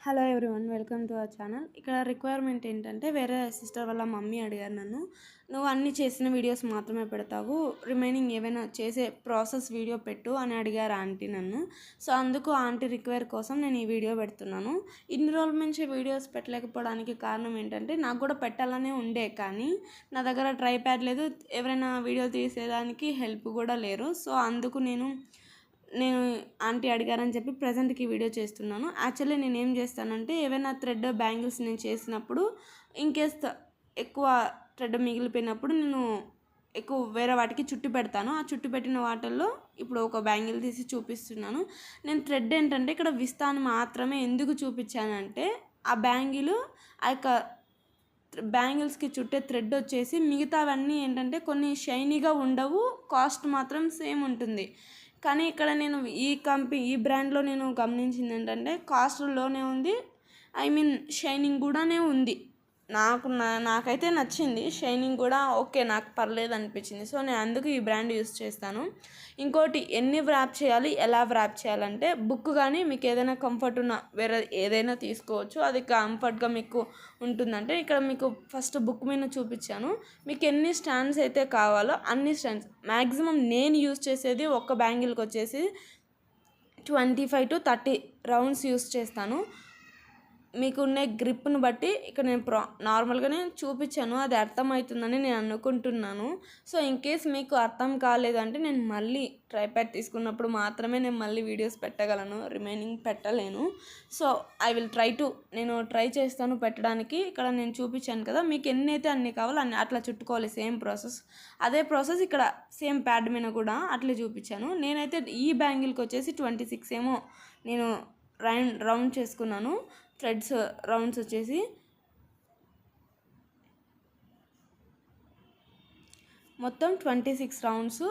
Hello everyone, welcome to our channel. ఇక్కడ requirement ఏంటంటే, వేరే సిస్టర్ వాళ్ళ మమ్మీ అడిగారు నన్ను, నువ్వు అన్ని చేసిన వీడియోస్ మాత్రమే పెడతావు, రిమైనింగ్ ఏవైనా చేసే ప్రాసెస్ వీడియో పెట్టు అని అడిగారు ఆంటీ నన్ను. సో అందుకు ఆంటీ రిక్వైర్ కోసం నేను ఈ వీడియో పెడుతున్నాను. ఇన్ని రోజుల నుంచి వీడియోస్ పెట్టలేకపోవడానికి కారణం ఏంటంటే, నాకు కూడా పెట్టాలనే ఉండే, కానీ నా దగ్గర ట్రైప్యాడ్ లేదు, ఎవరైనా వీడియో తీసేదానికి హెల్ప్ కూడా లేరు. సో అందుకు నేను ఆంటీ అడిగారని చెప్పి ప్రజెంట్కి వీడియో చేస్తున్నాను. యాక్చువల్లీ నేను ఏం చేస్తానంటే, ఏవైనా థ్రెడ్ బ్యాంగిల్స్ నేను చేసినప్పుడు ఇన్కేస్ ఎక్కువ థ్రెడ్ మిగిలిపోయినప్పుడు నేను ఎక్కువ వేరే వాటికి చుట్టి పెడతాను. ఆ చుట్టి పెట్టిన వాటిల్లో ఇప్పుడు ఒక బ్యాంగిల్ తీసి చూపిస్తున్నాను. నేను థ్రెడ్ ఏంటంటే ఇక్కడ విస్తాను మాత్రమే ఎందుకు చూపించానంటే, ఆ బ్యాంగిల్ ఆ యొక్క బ్యాంగిల్స్కి చుట్టే థ్రెడ్ వచ్చేసి మిగతావన్నీ ఏంటంటే కొన్ని షైనీగా ఉండవు, కాస్ట్ మాత్రం సేమ్ ఉంటుంది. కానీ ఇక్కడ నేను ఈ బ్రాండ్లో నేను గమనించింది ఏంటంటే, కాస్ట్ లోనే ఉంది, షైనింగ్ కూడానే ఉంది. నాకైతే నచ్చింది, షైనింగ్ కూడా ఓకే, నాకు పర్లేదు అనిపించింది. సో నేను అందుకు ఈ బ్రాండ్ యూస్ చేస్తాను. ఇంకోటి, ఎన్ని వ్రాప్ చేయాలి, ఎలా వ్రాప్ చేయాలంటే, బుక్ కానీ మీకు ఏదైనా కంఫర్ట్ ఉన్న వేరే ఏదైనా తీసుకోవచ్చు, అది కంఫర్ట్గా మీకు ఉంటుందంటే. ఇక్కడ మీకు ఫస్ట్ బుక్ మీద చూపించాను. మీకు ఎన్ని స్టాండ్స్ అయితే కావాలో అన్ని స్టాండ్స్, మ్యాక్సిమం నేను యూస్ చేసేది ఒక్క బ్యాంగిల్కి వచ్చేసి 25 to 30 రౌండ్స్ యూస్ చేస్తాను. మీకున్న గ్రిప్ను బట్టి ఇక్కడ నేను నార్మల్గానే చూపించాను, అది అర్థమవుతుందని నేను అనుకుంటున్నాను. సో ఇన్కేస్ మీకు అర్థం కాలేదంటే, నేను మళ్ళీ ట్రైప్యాడ్ తీసుకున్నప్పుడు మాత్రమే నేను మళ్ళీ వీడియోస్ పెట్టగలను, రిమైనింగ్ పెట్టలేను. సో నేను ట్రై చేస్తాను పెట్టడానికి. ఇక్కడ నేను చూపించాను కదా, మీకు ఎన్నైతే అన్ని కావాలో అన్ని అట్లా చుట్టుకోవాలి, సేమ్ ప్రాసెస్. అదే ప్రాసెస్ ఇక్కడ సేమ్ ప్యాడ్ మీద కూడా అట్లే చూపించాను. నేనైతే ఈ బ్యాంగిల్కి వచ్చేసి 26 ఏమో నేను రౌండ్ చేసుకున్నాను. థ్రెడ్స్ రౌండ్స్ వచ్చేసి మొత్తం 26 రౌండ్స్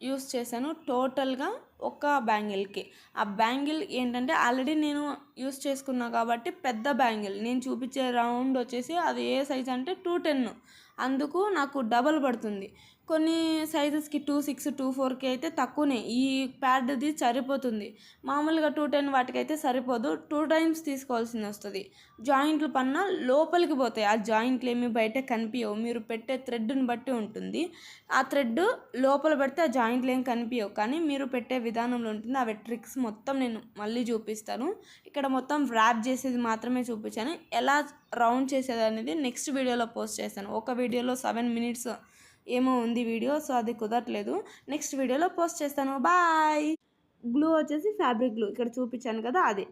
యూస్ చేశాను టోటల్గా ఒక బ్యాంగిల్కి. ఆ బ్యాంగిల్ ఏంటంటే ఆల్రెడీ నేను యూస్ చేసుకున్నా కాబట్టి పెద్ద బ్యాంగిల్, నేను చూపించే రౌండ్ వచ్చేసి అది ఏ సైజ్ అంటే 210, అందుకు నాకు డబల్ పడుతుంది. కొన్ని సైజెస్కి 26, 24కి అయితే తక్కువనే, ఈ ప్యాడ్ది సరిపోతుంది. మామూలుగా 210 వాటికైతే సరిపోదు, 2 times తీసుకోవాల్సి వస్తుంది. జాయింట్లు పన్నా లోపలికి పోతాయి, ఆ జాయింట్లు ఏమి బయట కనిపించవు, మీరు పెట్టే థ్రెడ్ని బట్టి ఉంటుంది. ఆ థ్రెడ్ లోపల పెడితే ఆ జాయింట్లు ఏం కనిపించవు, కానీ మీరు పెట్టే విధానంలో ఉంటుంది. అవి ట్రిక్స్ మొత్తం నేను మళ్ళీ చూపిస్తాను. ఇక్కడ మొత్తం ర్యాప్ చేసేది మాత్రమే చూపించాను, ఎలా రౌండ్ చేసేది అనేది నెక్స్ట్ వీడియోలో పోస్ట్ చేస్తాను. ఒక వీడియోలో 7 minutes ఏమో ఉంది వీడియో, సో అది కుదరట్లేదు, నెక్స్ట్ వీడియోలో పోస్ట్ చేస్తాను. బాయ్. గ్లూ వచ్చేసి ఫ్యాబ్రిక్ గ్లూ ఇక్కడ చూపించాను కదా, అది.